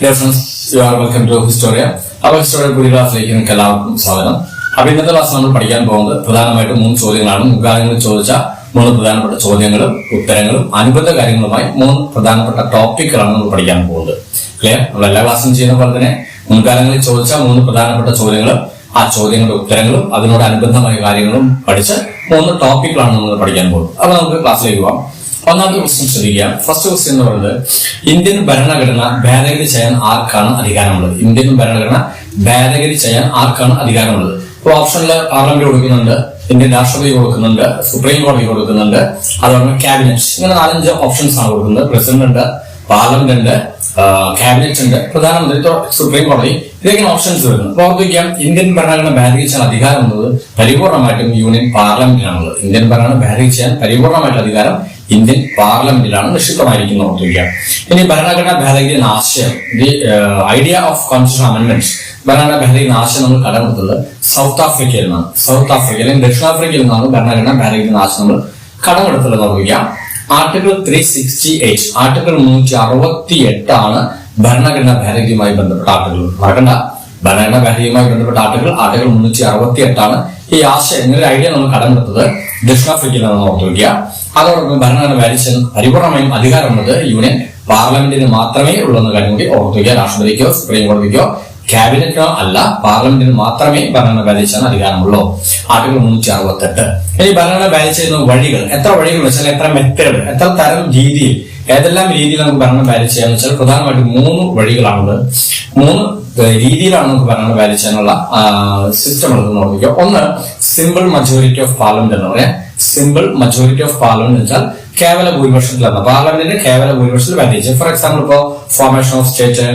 Dear friends, you are welcome to Historia. അപ്പോൾ Historia പുതിയ ക്ലാസ്സിലേക്ക് നിങ്ങൾക്ക് എല്ലാവർക്കും സ്വാഗതം. അപ്പോൾ ഇന്നത്തെ ക്ലാസ് നമ്മൾ പഠിക്കാൻ പോകുന്നത് പ്രധാനമായിട്ടും 3 ചോദ്യങ്ങളാണ്. മുൻകാലങ്ങളിൽ ചോദിച്ച 3 പ്രധാനപ്പെട്ട ചോദ്യങ്ങളും ഉത്തരങ്ങളും അനുബന്ധ കാര്യങ്ങളുമായി 3 പ്രധാനപ്പെട്ട ടോപ്പിക്കുകളാണ് നമ്മൾ പഠിക്കാൻ പോകുന്നത്. ക്ലിയർ? നമ്മൾ എല്ലാ ക്ലാസ്സും ചെയ്യുന്ന പോലെ തന്നെ മുൻകാലങ്ങളിൽ ചോദിച്ച 3 പ്രധാനപ്പെട്ട ചോദ്യങ്ങളും ആ ചോദ്യങ്ങളുടെ ഉത്തരങ്ങളും അതിനോട് അനുബന്ധമായ കാര്യങ്ങളും പഠിച്ച് 3 ടോപ്പിക്കുകളാണ് നമ്മൾ പഠിക്കാൻ പോകുന്നത്. അപ്പോൾ നമുക്ക് ക്ലാസ്സിലേക്ക് പോകാം. ഒന്നാമത്തെ ക്വസ്റ്റ്യൻ ശ്രദ്ധിക്കുക. ഫസ്റ്റ് ക്വസ്റ്റ്യൻ എന്ന് പറയുന്നത് ഇന്ത്യൻ ഭരണഘടന ഭേദഗതി ചെയ്യാൻ ആർക്കാണ് അധികാരമുള്ളത്? ഇന്ത്യൻ ഭരണഘടന ഭേദഗതി ചെയ്യാൻ ആർക്കാണ് അധികാരമുള്ളത്? ഇപ്പോൾ ഓപ്ഷനിൽ പാർലമെന്റ് കൊടുക്കുന്നുണ്ട്, ഇന്ത്യൻ രാഷ്ട്രപതി കൊടുക്കുന്നുണ്ട്, സുപ്രീം കോടതി കൊടുക്കുന്നുണ്ട്, അതുപോലെ ക്യാബിനറ്റ്. ഇങ്ങനെ 4-5 ഓപ്ഷൻസ് ആണ് കൊടുക്കുന്നത്. പ്രസിഡന്റ് ഉണ്ട്, പാർലമെന്റ് ഉണ്ട്, ക്യാബിനറ്റ് ഉണ്ട്, പ്രധാനമന്ത്രി, സുപ്രീം കോടതി, ഇതൊക്കെ ഓപ്ഷൻസ് വരുന്നു. അപ്പോൾ ഓർത്തിരിക്കാം, ഇന്ത്യൻ ഭരണഘടന ഭേദഗതി ചെയ്യാൻ അധികാരമുള്ളത് പരിപൂർണമായിട്ടും യൂണിയൻ പാർലമെന്റിനാണുള്ളത്. ഇന്ത്യൻ ഭരണഘടന ഭേദഗതി ചെയ്യാൻ പരിപൂർണമായിട്ടുള്ള അധികാരം ഇന്ത്യൻ പാർലമെന്റിലാണ് നിക്ഷിപ്തമായിരിക്കുന്നത്. ഓർത്തിരിക്കാം. ഇനി ഭരണഘടനാ ഭേദഗതി എന്ന ആശയം, the idea of constitution amendment, ഭരണഘടനാ ഭേദഗതി എന്ന ആശയം നമ്മൾ കടമെടുത്തത് സൗത്ത് ആഫ്രിക്കയിൽ നിന്നാണ്. സൗത്ത് ആഫ്രിക്ക അല്ലെങ്കിൽ ദക്ഷിണാഫ്രിക്കയിൽ നിന്നാണ് ഭരണഘടനാ ഭേദഗതി എന്ന ആശയം നമ്മൾ കടമെടുത്തുള്ളത്. ഓർമ്മിക്കാം. ആർട്ടിക്കിൾ 368, ആർട്ടിക്കിൾ 368 ആണ് ഭരണഘടനാ ഭേദഗതിയുമായി ബന്ധപ്പെട്ട ആർട്ടിക്കിൾ. ഭരണഘടനാ ഭേദഗതിയുമായി ബന്ധപ്പെട്ട ആർട്ടിക്കിൾ 368 ആണ്. ഈ ആശയം, ഇങ്ങനെ ഐഡിയ നമ്മൾ കടമെടുത്തത് ദക്ഷിണാഫ്രിക്കയിൽ നിന്നാണ്. ഓർത്തുവയ്ക്കുക. അതോടൊപ്പം ഭരണഘടന ഭരിച്ചാൽ പരിപൂർണമായും അധികാരമുള്ളത് യൂണിയൻ പാർലമെന്റിന് മാത്രമേ ഉള്ളെന്ന കാര്യം കൂടി ഓർത്തുവയ്ക്കുക. രാഷ്ട്രപതിക്കോ സുപ്രീം കോടതിക്കോ ക്യാബിനറ്റിനോ അല്ല, പാർലമെന്റിന് മാത്രമേ ഭരണഘടന ഭരിച്ചാൽ അധികാരമുള്ളൂ. ആർട്ടിക്കിൾ 368. ഇനി ഭരണഘടന ഭരിച്ചിരുന്ന വഴികൾ, എത്ര വഴികൾ വെച്ചാൽ എത്ര മെത്തേഡ്, എത്ര തരം രീതിയിൽ, ഏതെല്ലാം രീതിയിൽ നമുക്ക് ഭരണം പാലിച്ച് ചെയ്യാന്ന് വെച്ചാൽ പ്രധാനമായിട്ടും 3 വഴികളാണുള്ളത്. 3 രീതിയിലാണ് നമുക്ക് ഭരണം പാലിച്ച് ചെയ്യാനുള്ള സിസ്റ്റം ഉള്ളത് നോക്കുക. ഒന്ന്, സിമ്പിൾ മജോറിറ്റി ഓഫ് പാർലമെന്റ് എന്ന് പറയാം. സിമ്പിൾ മജോറിറ്റി ഓഫ് പാർലമെന്റ് എന്ന് വെച്ചാൽ കേവല ഭൂരിപക്ഷത്തിലാണ് പാർലമെന്റിന്റെ കേവല ഭൂരിപക്ഷത്തിൽ പാലിച്ച്. ഫോർ എക്സാമ്പിൾ, ഇപ്പോൾ formation of state,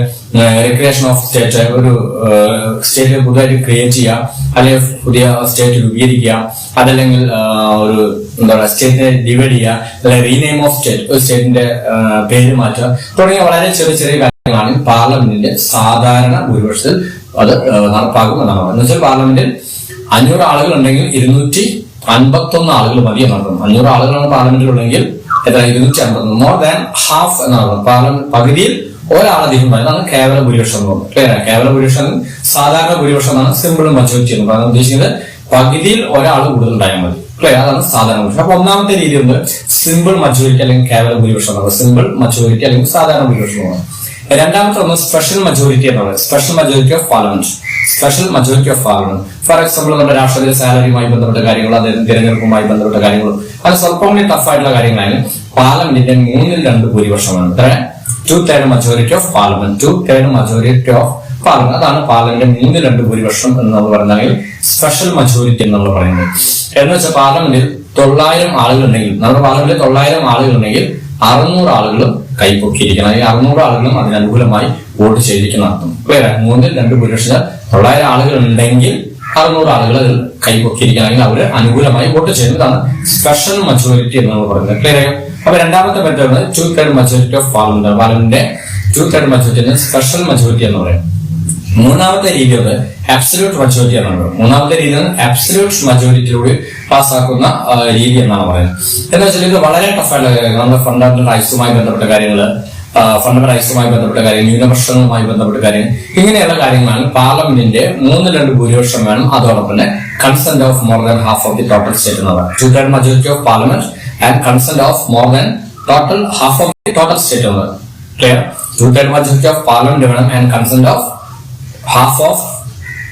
recreation of state, ഒരു സ്റ്റേറ്റ് പുതുതായിട്ട് ക്രിയേറ്റ് ചെയ്യുക, അല്ലെങ്കിൽ പുതിയ സ്റ്റേറ്റ് രൂപീകരിക്കുക, അതല്ലെങ്കിൽ ഒരു എന്താ പറയുക സ്റ്റേറ്റിനെ ഡിവൈഡ് ചെയ്യുക, അല്ലെങ്കിൽ റീനെയിം ഓഫ് സ്റ്റേറ്റ്, ഒരു സ്റ്റേറ്റിന്റെ പേര് മാറ്റുക തുടങ്ങിയ വളരെ ചെറിയ ചെറിയ കാര്യങ്ങളാണ് പാർലമെന്റിന്റെ സാധാരണ ഭൂരിപക്ഷത്തിൽ അത് നടപ്പാക്കും എന്നാണ്. എന്ന് വെച്ചാൽ പാർലമെന്റിൽ 500 ആളുകൾ ഉണ്ടെങ്കിൽ 251 ആളുകൾ മതി എന്നാണ്. 500 ആളുകളാണ് പാർലമെന്റിലുള്ളെങ്കിൽ എത്ര? 251, മോർ ദാൻ ഹാഫ് എന്നാണ്. പാർലമെന്റ് പകുതിയിൽ ഒരാളധികം അതാണ് കേവല ഭൂരിപക്ഷം എന്ന് പറയുന്നത്. ക്ലിയർ? കേവല ഭൂരിപക്ഷം സാധാരണ ഭൂരിപക്ഷം എന്നാണ് സിമ്പിൾ മജോറിറ്റി എന്ന് പറയുന്നത്. ഉദ്ദേശിക്കുന്നത് പകുതിയിൽ ഒരാൾ കൂടുതൽ ഉണ്ടായാൽ മതി. ക്ലിയർ? അതാണ് സാധാരണ ഭൂരിപക്ഷം. അപ്പൊ ഒന്നാമത്തെ രീതി ഉണ്ട് സിമ്പിൾ മജോറിറ്റി അല്ലെങ്കിൽ കേവല ഭൂരിപക്ഷം എന്ന് പറയുന്നത്. സിമ്പിൾ മജോറിറ്റി അല്ലെങ്കിൽ സാധാരണ ഭൂരിപക്ഷം എന്ന് പറയുന്നത്. രണ്ടാമത്തെ ഒന്ന് സ്പെഷ്യൽ മജോറിറ്റി എന്ന് പറയുന്നത്. Special majority of parliament. Special majority of parliament. For example, നമ്മുടെ രാഷ്ട്രപതി സാലറിയുമായി ബന്ധപ്പെട്ട കാര്യങ്ങളും അദ്ദേഹം തിരഞ്ഞെടുപ്പുമായി ബന്ധപ്പെട്ട കാര്യങ്ങളും അത് സ്വല്പം കൂടി ടഫായിട്ടുള്ള കാര്യങ്ങളാണ്. പാർലമെന്റിന്റെ 3/2 ഭൂരിപക്ഷമാണ്. 2/3 majority of parliament. 2/3 majority of parliament. അതാണ് പാർലമെന്റിന്റെ 3/2 ഭൂരിപക്ഷം എന്ന് നമ്മൾ പറയുന്നത് സ്പെഷ്യൽ മജോറിറ്റി എന്ന് പറയുന്നത്. എന്ന് വെച്ചാൽ പാർലമെന്റിൽ 900 ആളുകൾ ഉണ്ടെങ്കിൽ, നമ്മുടെ പാർലമെന്റിൽ 900 ആളുകൾ ഉണ്ടെങ്കിൽ 600 ആളുകളും കൈപ്പൊക്കിയിരിക്കണം. ഈ 600 ആളുകളും അതിനനുകൂലമായി വോട്ട് ചെയ്തിരിക്കുന്ന അർത്ഥം. ക്ലിയർ? 3/2 ഭൂരിപക്ഷം 900 ആളുകൾ ഉണ്ടെങ്കിൽ 600 ആളുകൾ അതിൽ കൈപ്പൊക്കിയിരിക്കണമെങ്കിൽ അവർ അനുകൂലമായി വോട്ട് ചെയ്യുന്നതാണ് സ്പെഷ്യൽ മജോറിറ്റി എന്ന് നമ്മൾ പറയുന്നത്. ക്ലിയർ ആയോ? അപ്പൊ രണ്ടാമത്തെ മെത്തേഡ് 2/3 മജോറിറ്റി ഓഫ് പാർലമെന്റ്. പാർലമെന്റിന്റെ 2/3 മജോറിറ്റി സ്പെഷ്യൽ മജോറിറ്റി എന്ന് പറയും. മൂന്നാമത്തെ രീതിയാണ് അബ്സല്യൂട്ട് മജോറിറ്റി എന്നാണ് പറയുന്നത്. മൂന്നാമത്തെ രീതിയാണ് അബ്സല്യൂട്ട് മജോറിറ്റിയിലൂടെ പാസ്സാക്കുന്ന രീതി എന്നാണ് പറയുന്നത്. എന്താ വെച്ചാൽ ഇത് വളരെ ടഫായിട്ടുള്ള കാര്യങ്ങൾ, നമ്മുടെ ഫണ്ടമെന്റൽ റൈറ്റ്സുമായി ബന്ധപ്പെട്ട കാര്യങ്ങൾ, ന്യൂനപക്ഷങ്ങളുമായി ബന്ധപ്പെട്ട കാര്യങ്ങൾ, ഇങ്ങനെയുള്ള കാര്യങ്ങളാണ് പാർലമെന്റിന്റെ 3/2 ഭൂരിപക്ഷം വേണം. അതോടൊപ്പം തന്നെ consent of more than half of the total state എന്ന് പറയുന്നത്. 2/3 majority of parliament and consent of more than total half of the total state എന്ന് പറയുന്നത്. ക്ലിയർ? 2/3 മജോറിറ്റി ഓഫ് പാർലമെന്റ് വേണം and consent of half of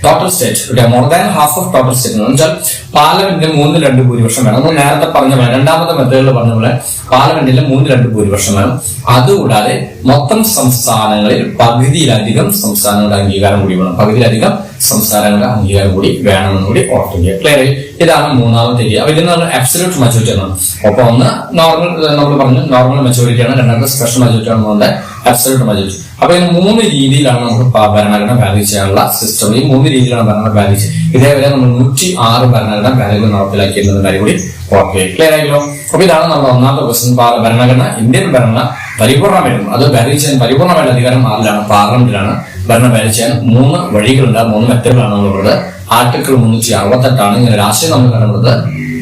total state, more than half of total state എന്ന് വെച്ചാൽ പാർലമെന്റിന് 3/2 ഭൂരിപക്ഷം വേണം. നമ്മൾ നേരത്തെ പറഞ്ഞ പോലെ, രണ്ടാമത്തെ മെത്തേഡിൽ പറഞ്ഞ പോലെ പാർലമെന്റിൽ 3/2 ഭൂരിപക്ഷം വേണം. അതുകൂടാതെ മൊത്തം സംസ്ഥാനങ്ങളിൽ പകുതിയിലധികം സംസ്ഥാനങ്ങളുടെ അംഗീകാരം കൂടി വേണം. പകുതിയിലധികം സംസ്ഥാനങ്ങളുടെ അംഗീകാരം കൂടി വേണമെന്ന് കൂടി ഓർക്കുക. ക്ലിയർ? ഇതാണ് മൂന്നാമത്തെ രീതി. അപ്പൊ ഇതിനാണ് അബ്സല്യൂട്ട് മജോറിറ്റി എന്നാണ്. ഒപ്പം ഒന്ന് നോർമൽ, നമ്മൾ പറഞ്ഞു നോർമൽ മെജോറിറ്റി ആണ്. രണ്ടാമത്തെ സ്പെഷ്യൽ മജോറിറ്റി ആണ് നമ്മുടെ അബ്സല്യൂട്ട് മജോറിറ്റി. അപ്പൊ ഇതിന് 3 രീതിയിലാണ് നമുക്ക് ഭരണഘടന ബാലൻസ് ചെയ്യാനുള്ള സിസ്റ്റം. ഈ 3 രീതിയിലാണ് ഭരണഘടന ബാലൻസ്. ഇതേവരെ നമ്മൾ 106 ഭരണഘടന ബാലൻസ് നടപ്പിലാക്കിയിരുന്ന കാര്യം കൂടി ഓർക്കുക. ക്ലിയർ ആയല്ലോ? അപ്പൊ ഇതാണ് നമ്മുടെ ഒന്നാമത്തെ ക്വസ്റ്റ്യൻ. ഭരണഘടന, ഇന്ത്യൻ ഭരണഘടന പരിപൂർണ്ണമായിട്ടും അത് ബാലൻസ് ചെയ്യാൻ പരിപൂർണ്ണമായിട്ട് അധികാരം ആരിലാണ്? പാർലമെന്റിലാണ്. ഭരണം ബാലൻസ് ചെയ്യാൻ 3 വഴികളുണ്ട്, 3 മെത്തേഡുകളാണ് നമ്മളുള്ളത്. ആർട്ടിക്കിൾ 368 ആണ്. ഇങ്ങനെ രാഷ്ട്രീയം നമ്മൾ കണ്ടത്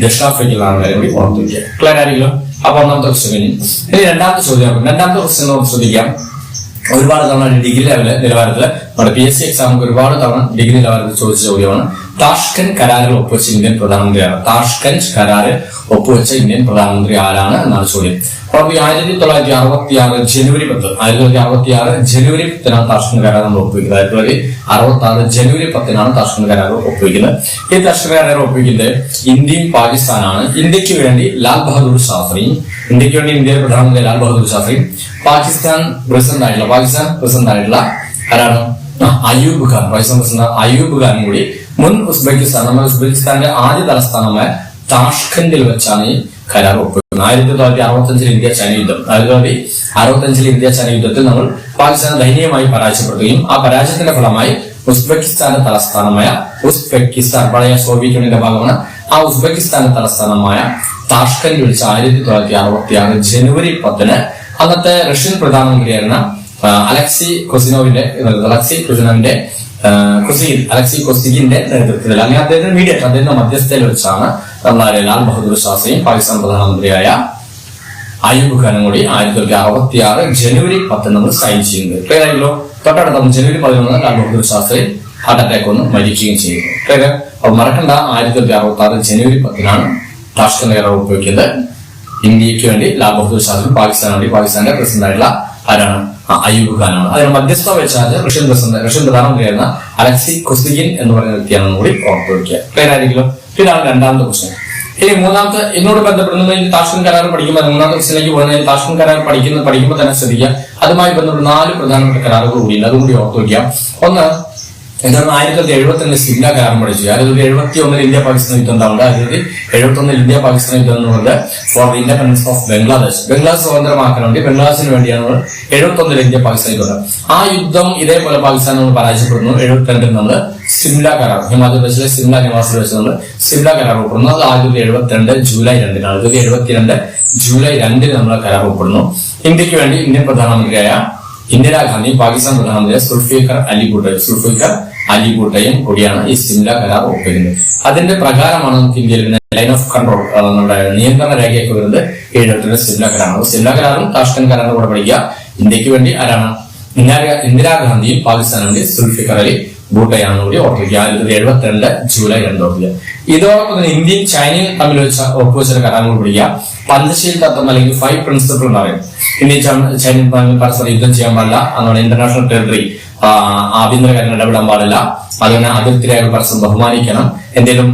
ദക്ഷിണാഫ്രിക്കയിലാണ് കാര്യം കൂടി ഓർമ്മിക്കുക. ക്ലിയർ ആയിരിക്കും? അപ്പൊ ഒന്നാമത്തെ ക്വസ്റ്റ്യൻ. ഇനി രണ്ടാമത്തെ ചോദ്യം. രണ്ടാമത്തെ ക്വസ്റ്റ്യൻ ശ്രദ്ധിക്കാം. ഒരുപാട് തവണ ഡിഗ്രി നിലവാരത്തില് നമ്മുടെ PSC എക്സാമിന് ഒരുപാട് തവണ ഡിഗ്രി നിലവാരത്തിൽ ചോദിച്ച ചോദ്യമാണ്. താഷ്കന്റ് കരാറിൽ ഒപ്പുവെച്ച ഇന്ത്യൻ പ്രധാനമന്ത്രിയാണ്. താഷ്കന്റ് കരാറിൽ ഒപ്പുവെച്ച ഇന്ത്യൻ പ്രധാനമന്ത്രി ആരാണ് എന്നാണ് ചോദ്യം. അപ്പോൾ 1966 ജനുവരി 10 1966 ജനുവരി 10 താഷ്കന്റ് കരാർ നമ്മൾ ഒപ്പുവെക്കുന്നത്. 1966 ജനുവരി 10 താഷ്കന്റ് കരാർ ഒപ്പുവെക്കുന്നത്. ഈ താഷ്കന്റ് കരാർ ഒപ്പുവെക്കുന്നത് ഇന്ത്യയും പാകിസ്ഥാനാണ്. ഇന്ത്യക്ക് വേണ്ടി ലാൽ ബഹദൂർ ശാസ്ത്രിയും ഇന്ത്യയുടെ പ്രധാനമന്ത്രി ലാൽ ബഹദൂർ ശാസ്ത്രിയും പാകിസ്ഥാൻ പ്രസിഡന്റ് ആയിട്ടുള്ള ആരാണ്? അയ്യൂബ് ഖാൻ. പാകിസ്ഥാൻ പ്രസിഡന്റ് അയ്യൂബ് ഖാനും കൂടി മുൻ ഉസ്ബെക്കിസ്ഥാന്റെ ആദ്യ തലസ്ഥാനമായ താഷ്കന്റിൽ വെച്ചാണ് ഈ കരാർ ഒപ്പുവെക്കുന്നത്. 1965 ഇന്ത്യ ചൈന യുദ്ധം 1965 ഇന്ത്യ ചൈന യുദ്ധത്തിൽ നമ്മൾ പാകിസ്ഥാനെ ദയനീയമായി പരാജയപ്പെടുത്തുകയും ആ പരാജയത്തിന്റെ ഫലമായി ഉസ്ബെക്കിസ്ഥാന്റെ തലസ്ഥാനമായ പഴയ സോവിയറ്റ് യൂണിയന്റെ ഭാഗമാണ്. ആ ഉസ്ബെക്കിസ്ഥാന്റെ തലസ്ഥാനമായ താഷ്കന്റിൽ വെച്ച് 1966 ജനുവരി 10 അന്നത്തെ റഷ്യൻ പ്രധാനമന്ത്രിയായിരുന്ന അലക്സി കൊസിഗിന്റെ നേതൃത്വത്തിൽ അല്ലെങ്കിൽ അദ്ദേഹത്തിന്റെ മധ്യസ്ഥയിൽ വെച്ചാണ് ലാൽ ബഹദൂർ ശാസ്ത്രിയും പാകിസ്ഥാൻ പ്രധാനമന്ത്രിയായ അയ്യൂബ് ഖാനും കൂടി 1966 ജനുവരി 10 നമ്മൾ സൈൻ ചെയ്യുന്നത്. ക്ലിയർ ആയല്ലോ? തൊട്ടടുത്ത ജനുവരി 11 ലാൽ ബഹദൂർ ശാസ്ത്രി ഹാർട്ട് അറ്റാക്ക് ഒന്ന് മരിക്കുകയും ചെയ്യുന്നു. ക്ലിയർ? അപ്പൊ മറക്കണ്ട, 1966 ജനുവരി 10 താഷ്കന്റ് കരാർ ഒപ്പുവെക്കുന്നത്. ഇന്ത്യക്ക് വേണ്ടി ലാൽ ബഹദൂർ ശാസ്ത്രി, പാകിസ്ഥാന് വേണ്ടി പാകിസ്ഥാന്റെ പ്രസിഡന്റ് ആയിട്ടുള്ള ആരാണ്? അയ്യൂബ് ഖാനാണ്. അതിന് മധ്യസ്ഥ വെച്ചാൽ റഷ്യൻ പ്രധാനമന്ത്രിയായിരുന്ന അലക്സി കൊസിഗിൻ എന്ന് പറയുന്ന വ്യക്തിയാണെന്ന് കൂടി ഓർത്തു വയ്ക്കുക. ക്ലിയർ ആയിരിക്കും? ഇതാണ് രണ്ടാമത്തെ ക്വസ്റ്റ്യൻ. ഇനി മൂന്നാമത്തെ ഇതിനോട് ബന്ധപ്പെടുന്ന താഷ്കന്റ് കരാർ പഠിക്കുമ്പോൾ മൂന്നാമത്തെ ക്വസ്റ്റ്യനിലേക്ക് പോകുന്നതിന് താഷ്കന്റ് കരാർ പഠിക്കുമ്പോൾ തന്നെ ശ്രദ്ധിക്കുക, അതുമായി ബന്ധപ്പെട്ട 4 പ്രധാനപ്പെട്ട കരാറുകൾ കൂടിയുണ്ട്. അതും കൂടി ഓർത്തു വയ്ക്കുക. ഒന്ന്, എന്താണ് 1972 സിംല കരാർ പഠിച്ചു. 1971 ഇന്ത്യ പാകിസ്ഥാൻ യുദ്ധം ഉണ്ടാവുന്നത്. 1971 ഇന്ത്യ പാകിസ്ഥാൻ യുദ്ധം എന്ന് പറയുന്നത് for the independence of Bangladesh സ്വതന്ത്രമാക്കാൻ വേണ്ടി ബംഗ്ലാദേശിന് വേണ്ടിയാണ് 1971 ഇന്ത്യ പാകിസ്ഥാൻ യുദ്ധം. ആ യുദ്ധം ഇതേപോലെ പാകിസ്ഥാൻ നമ്മൾ പരാജയപ്പെടുന്നു. 72 നമ്മൾ സിംല കരാർ, ഹിമാചൽ പ്രദേശിലെ സിംല നിവാസിൽ വെച്ച് നമ്മൾ സിംല കരാർ ഒപ്പിടുന്നു. അത് 1972 ജൂലൈ 2 1972 ജൂലൈ 2 നമ്മൾ കരാർ ഒപ്പിടുന്നു. ഇന്ത്യക്ക് വേണ്ടി ഇന്ത്യൻ പ്രധാനമന്ത്രിയായ ഇന്ദിരാഗാന്ധി, പാകിസ്ഥാൻ പ്രധാനമന്ത്രി സുൽഫിക്കർ അലി ഭൂട്ടയും കൂടിയാണ് ഈ സിംല കരാർ ഒപ്പിടുന്നത്. അതിന്റെ പ്രകാരമാണ് നമുക്ക് ഇന്ത്യയിൽ ലൈൻ ഓഫ് കൺട്രോൾ, നമ്മുടെ നിയന്ത്രണ രേഖയൊക്കെ വരുന്നത് 72 സിംല കരാറാണ്. സിംല കരാറും താഷ്കന്റ് കരാറും കൂടെ പഠിക്കുക. ഇന്ത്യക്ക് വേണ്ടി ആരാണ്? ഇന്ദിരാഗാന്ധിയും പാകിസ്ഥാന് വേണ്ടി സുൽഫിക്കർ അലി ഭൂട്ടയാണ് കൂടി ഓർപ്പിക്കുക. 1972 ജൂലൈ 2 ഓർപ്പിക്കുക. ഇതോടൊപ്പം തന്നെ ഇന്ത്യയും ചൈനയും തമ്മിൽ ഒപ്പുവെച്ച കരാറുകൾ പഠിക്കുക. പഞ്ചശീൽ തത്വം അല്ലെങ്കിൽ 5 പ്രിൻസിപ്പിൾ എന്ന് പറയും. ഇന്ത്യയും ചൈനയും തമ്മിൽ പരസ്പരം യുദ്ധം ചെയ്യാൻ പാടില്ല, അതുപോലെ ഇന്റർനാഷണൽ ടെറിട്ടറി ആഭ്യന്തര കാര്യങ്ങൾ ഇടപെടാൻ പാടില്ല, അതുപോലെ അതിർത്തി രേഖകൾ പരസ്പരം ബഹുമാനിക്കണം, എന്തെങ്കിലും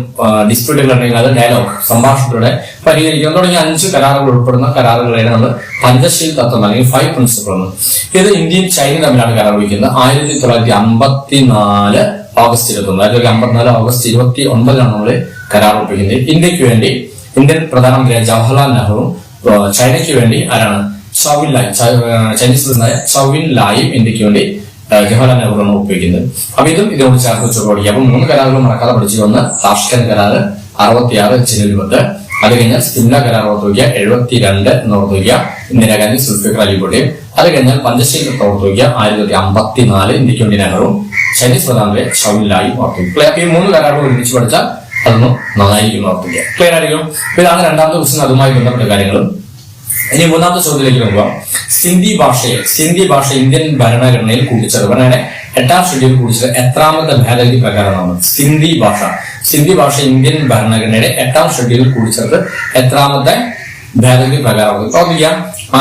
ഡിസ്പ്യൂട്ടുകൾ ഉണ്ടെങ്കിൽ അത് ഡയലോഗ് സംഭാഷണത്തിലൂടെ പരിഹരിക്കണം തുടങ്ങിയ 5 കരാറുകൾ ഉൾപ്പെടുന്ന കരാറുകളാണ് നമ്മൾ പഞ്ചശീൽ തത്വം അല്ലെങ്കിൽ 5 പ്രിൻസിപ്പിൾ എന്ന്. ഇത് ഇന്ത്യയും ചൈനയും തമ്മിലാണ് കരാർ വയ്ക്കുന്നത്. 1954 ഓഗസ്റ്റ് 1954 ഓഗസ്റ്റ് 29 നമ്മൾ കരാർ ഒപ്പിക്കുന്നത്. ഇന്ത്യക്ക് വേണ്ടി ഇന്ത്യൻ പ്രധാനമന്ത്രിയായ ജവഹർലാൽ നെഹ്റുവും ചൈനയ്ക്ക് വേണ്ടി ആരാണ്? ചൈനീസ് പ്രസിഡന്റായ ചൗവിൻ ലായും ഇന്ത്യക്ക് വേണ്ടി ജവഹർലാൽ നെഹ്റുവാണ് ഒപ്പിക്കുന്നത്. അപ്പൊ ഇതിനോട് ചേർത്ത് വെച്ച് പഠിക്കുക. അപ്പൊ 3 കരാറുകൾ മറക്കാതെ പഠിച്ചു. ഒന്ന് താഷ്കന്റ് കരാർ 66 ജനുവരി 10. അത് കഴിഞ്ഞാൽ സിംല കരാർ ഓർത്ത് വയ്ക്കുക 72 എന്ന് ഓർത്ത് വയ്ക്കുക, ഇന്ദിരാഗാന്ധി സുൽഫിക്കർ അലി ഭൂട്ടയും. അത് കഴിഞ്ഞാൽ പഞ്ചശീൽ തത്വം ഓർത്ത് വയ്ക്കുക 1954 ഇന്ത്യക്ക് വേണ്ടി നെഹ്റുവും ചൈനീസ് പ്രധാനമന്ത്രി ചൗവിൻ ലായും ഓർത്ത് വയ്ക്കുക. ഈ 3 കരാറുകൾ ഒരുമിച്ച് പഠിച്ചാൽ അതൊന്നും നന്നായിരിക്കും ഓർത്ത് വയ്ക്കുക. ക്ലിയർ ആയിരിക്കും? ഇതാണ് രണ്ടാമത്തെ ക്വസ്റ്റ്യൻ, അതുമായി ബന്ധപ്പെട്ട കാര്യങ്ങളും. ഇനി മൂന്നാമത്തെ ചോദ്യത്തിലേക്ക് നോക്കുക. സിന്ധി ഭാഷ ഇന്ത്യൻ ഭരണഘടനയിൽ കൂട്ടിച്ചേർത്ത് 8ാം ഷെഡ്യൂൾ കൂട്ടിച്ചേർത്ത് എത്രാമത്തെ ഭേദഗതി പ്രകാരമാണ്? സിന്ധി ഭാഷ ഇന്ത്യൻ ഭരണഘടനയുടെ 8ാം ഷെഡ്യൂൾ കൂട്ടിച്ചേർത്ത് എത്രാമത്തെ ഭേദഗതി പ്രകാരമാണ്? ഇപ്പൊ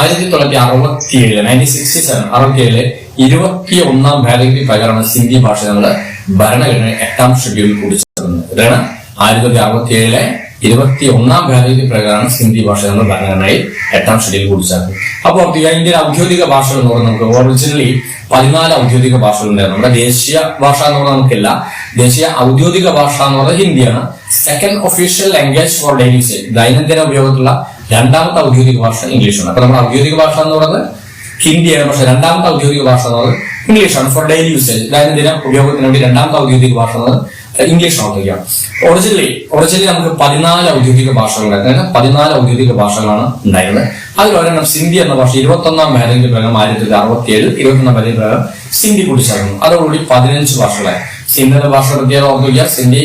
1967 21ാം ഭേദഗതി പ്രകാരമാണ് സിന്ധി ഭാഷ നമ്മുടെ ഭരണഘടന 8ാം ഷെഡ്യൂൾ കൂട്ടിച്ചേർക്കുന്നത്. ഇതാണ് 1967 21ാം ഭേദഗതി പ്രകാരമാണ് സിന്ധി ഭാഷ നമ്മൾ ഭരണഘടനയിൽ 8ാം ഷെഡ്യൂൾ കൂട്ടിച്ചേർക്കുന്നത്. അപ്പോൾ ഇന്ത്യൻ ഔദ്യോഗിക ഭാഷകൾ എന്ന് പറഞ്ഞാൽ നമുക്ക് ഒറിജിനലി 14 ഔദ്യോഗിക ഭാഷകളുണ്ടായിരുന്നു. നമ്മുടെ ദേശീയ ഭാഷ എന്ന് പറഞ്ഞാൽ നമുക്കില്ല. ദേശീയ ഔദ്യോഗിക ഭാഷ എന്ന് പറഞ്ഞാൽ ഹിന്ദിയാണ്. Second official language four daily usage, ദൈനംദിന ഉപയോഗത്തിലുള്ള 2ാമത്തെ ഔദ്യോഗിക ഭാഷ ഇംഗ്ലീഷാണ്. അപ്പൊ നമ്മുടെ ഔദ്യോഗിക ഭാഷ എന്ന് പറയുന്നത് ഹിന്ദിയാണ്. പക്ഷെ 2ാമത്തെ ഔദ്യോഗിക ഭാഷ എന്ന് പറയുന്നത് ഇംഗ്ലീഷാണ്. ഫോർ ഡെയിലി യൂസേജ്, ദൈനംദിന ഉപയോഗത്തിന് വേണ്ടി 2ാമത്തെ ഔദ്യോഗിക ഭാഷ എന്നത് ഇംഗ്ലീഷ് ഔദ്യോഗികമാണ്. ഒറിജിനലി നമുക്ക് 14 ഔദ്യോഗിക ഭാഷകളുണ്ടായിരുന്നു. 14 ഔദ്യോഗിക ഭാഷകളാണ് ഉണ്ടായിരുന്നത്. അതിലൊരെണ്ണം സിന്ധി എന്ന ഭാഷ 21ാം ഭേദഗതി പ്രകാരം 1967 21ാം ഭേദഗതി പ്രകാരം സിന്ധി കൂട്ടിച്ചേർന്നു. അതോടുകൂടി 15 ഭാഷകളായി. സിന്ധി എന്ന ഭാഷ പ്രത്യേകം ഓർമ്മിക്കുക. Sindhi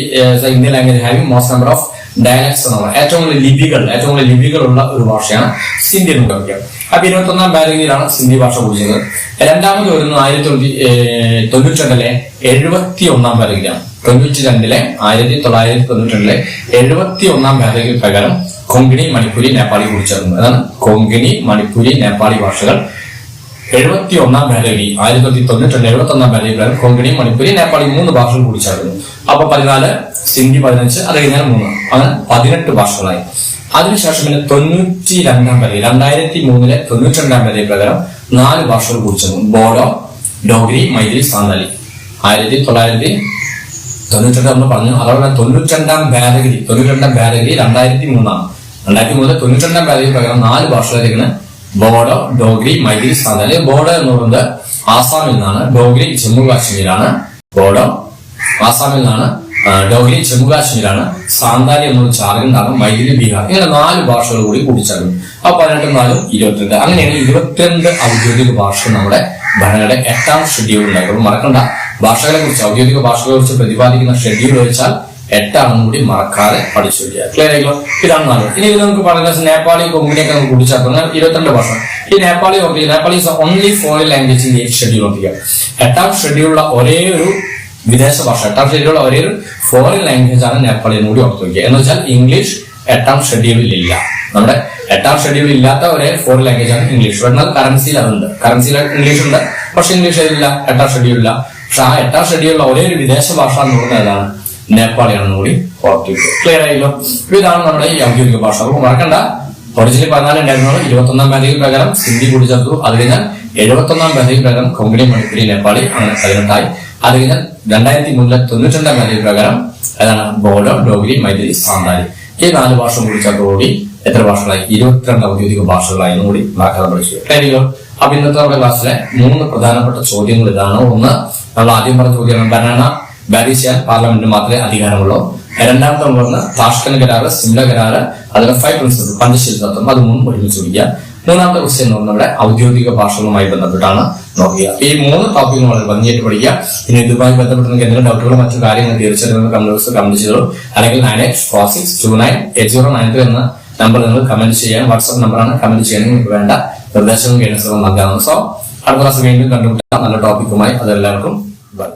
Indian language having most number of dialects എന്ന് പറയുന്നത് ഏറ്റവും കൂടുതൽ ലിപികളുള്ള ഒരു ഭാഷയാണ് സിന്ധി എന്ന് പറയുക. അപ്പൊ 21ാം പാരഗതിയിലാണ് സിന്ധി ഭാഷ കുറിച്ചത്. രണ്ടാമത് വരുന്നത് 1992 71ാം പാരഗതിയാണ്. 1992 71ാം പാരഗതി പ്രകാരം കൊങ്കിണി, മണിപ്പൂരി, നേപ്പാളി കുറിച്ചിരുന്നു. അതാണ് കൊങ്കിണി, മണിപ്പൂരി, നേപ്പാളി ഭാഷകൾ 71ാം പാരഗതി 1992 71ാം പാരഗതി പ്രകാരം കൊങ്കിണി, മണിപ്പൂരി, നേപ്പാളി 3 ഭാഷകൾ കുറിച്ചായിരുന്നു. അപ്പൊ 14, സിന്ധി 15, അത് കഴിഞ്ഞാൽ 3, അങ്ങനെ 18 ഭാഷകളായി. അതിനുശേഷം പിന്നെ 92ാം പാരഗതി 2003 92ാം പാരഗതി പ്രകാരം 4 ഭാഷകൾ കുറിച്ചിരുന്നു. ബോഡോ, ഡോഗ്രി, മൈഥിലി, സാന്താലി. 1992 നമ്മൾ പറഞ്ഞു. അതോടെ 92ാം പാരഗതി 2003 ആണ്. 2003 92ാം പാരഗതി പ്രകാരം 4 ഭാഷകളിലേക്കാണ് ബോഡോ, ഡോഗ്രി, മൈഥിലി, സാന്താലി. ബോഡോ എന്ന് പറയുന്നത് ആസാമിൽ നിന്നാണ്. ഡോഗ്രി ജമ്മു കാശ്മീരാണ്. ബോഡോ ആസാമിൽ നിന്നാണ്. ഡോഗ്രി ജമ്മു കാശ്മീരാണ്. സാന്താലി എന്നത് ജാർഖണ്ഡാണ്. മൈഥിലി ബീഹാർ. ഇങ്ങനെ 4 ഭാഷകൾ കൂടി കൂടിച്ചേർന്നു. അപ്പൊ 18, 4, 22. അങ്ങനെയാണ് 22 ഔദ്യോഗിക ഭാഷകൾ നമ്മുടെ ഭരണഘടനയുടെ 8ാം ഷെഡ്യൂൾ ഉണ്ടായിരുന്നു. മറക്കണ്ട, ഭാഷകളെ കുറിച്ച് ഔദ്യോഗിക ഭാഷകളെ കുറിച്ച് പ്രതിപാദിക്കുന്ന ഷെഡ്യൂൾ വെച്ചാൽ 8 കൂടി മറക്കാതെ പഠിച്ചു വരിക. ക്ലിയർ ആയില്ലോ? ഇതാണ് 4. ഇനി ഇത് നമുക്ക് പറയുന്നത് നേപ്പാളി, കൊങ്കിണിയൊക്കെ നമുക്ക് കൂടിച്ചേർക്കുന്ന 22 ഭാഷ. ഈ Nepali is only foreign language in 8th schedule of 8ാം ഷെഡ്യൂളുള്ള ഒരേ ഒരു വിദേശ ഭാഷ, 8ാം ഷെഡ്യൂളുള്ള ഒരേ ഒരു ഫോറിൻ ലാംഗ്വേജ് ആണ് നേപ്പാളി എന്ന് കൂടി ഓർത്ത് വയ്ക്കുക. എന്ന് വെച്ചാൽ ഇംഗ്ലീഷ് 8ാം ഷെഡ്യൂളിൽ ഇല്ല. നമ്മുടെ 8ാം ഷെഡ്യൂളിൽ ഇല്ലാത്ത ഒരേ ഫോറിൻ ലാംഗ്വേജ് ആണ് ഇംഗ്ലീഷ്. എന്നാൽ കറൻസിയിൽ അതുണ്ട്. കറൻസിയിൽ ഇംഗ്ലീഷ് ഉണ്ട്, പക്ഷെ ഇംഗ്ലീഷ് ഇല്ല, 8ാം ഷെഡ്യൂളില്ല. പക്ഷെ ആ 8ാം ഷെഡ്യൂളിലുള്ള ഒരേ ഒരു വിദേശ ഭാഷ എന്ന് പറയുന്നത് ഏതാണ്? നേപ്പാളിയാണെന്ന് കൂടി ഓർത്തിരിക്കുക. ക്ലിയർ ആയല്ലോ? ഇതാണ് നമ്മുടെ ഈ ഔദ്യോഗിക ഭാഷ. അപ്പൊ മറക്കണ്ട, ഒറിജിനൽ 14 ഉണ്ടായിരുന്നത് 21ാം പാരഗതി പ്രകാരം സിന്ധി കൂടിച്ചേർത്തു. അത് കഴിഞ്ഞാൽ 71ാം പാരഗതി പ്രകാരം കൊങ്കിണി, മണിപ്പൂരി, നേപ്പാളി, അങ്ങനെ 18 അത് കഴിഞ്ഞാൽ 2003 92ാം പാരഗതി പ്രകാരം ഏതാണ്? ബോഡോ, ഡോഗ്രി, മൈഥിലി, സാന്താലി. ഈ 4 ഭാഷ കൂടിച്ചേർത്തോടുകൂടി എത്ര ഭാഷകളായി? 22 ഔദ്യോഗിക ഭാഷകളായി കൂടി മറക്കാതെ പഠിച്ചു. ക്ലിയർ? അപ്പൊ ഇന്നത്തെ നമ്മുടെ ക്ലാസ്സിലെ 3 പ്രധാനപ്പെട്ട ചോദ്യങ്ങൾ ഇതാണ്. ഒന്ന്, നമ്മൾ ആദ്യം പറഞ്ഞ ചോദ്യമാണ് ബനാന ബാരി ചെയ്യാൻ പാർലമെന്റിന് മാത്രമേ അധികാരമുള്ളൂ. രണ്ടാമത്തെ പറഞ്ഞ താഷ്കന്റ് കരാറ്, സിംല കരാറ്, അതിലെ 5 പ്രിൻസിപ്പിൾ, പഞ്ചശീൽ തത്വം, അത് 3 ഒരുമിച്ച് പഠിക്കുക. മൂന്നാമത്തെ ക്വസ്റ്റ്യൻ എന്ന് നമ്മുടെ ഔദ്യോഗിക ഭാഷകളുമായി ബന്ധപ്പെട്ടാണ് നോക്കുക. ഈ 3 ടോപ്പിക്കും വളരെ ഭംഗിയായിട്ട് പഠിക്കുക. ഇനി ഇതുമായി ബന്ധപ്പെട്ട് നിങ്ങൾക്ക് എന്തെങ്കിലും ഡൗട്ടുകളോ മറ്റു കാര്യങ്ങൾ തീർച്ചയായിട്ടും കമന്റ് ചെയ്തോ, അല്ലെങ്കിൽ 9846298093 എന്ന നമ്പർ നിങ്ങൾ കമന്റ് ചെയ്യാൻ, വാട്സ്ആപ്പ് നമ്പറാണ്. കമന്റ് ചെയ്യാൻ നിങ്ങൾക്ക് വേണ്ട നിർദ്ദേശങ്ങളും ഗൈഡൻസുകളും നൽകാവുന്നത്. സോ അടുത്ത ക്ലാസ് വീണ്ടും കണ്ടുപിടിക്കാം നല്ല ടോപ്പിക്കുമായി. അതെല്ലാവർക്കും ബൈ.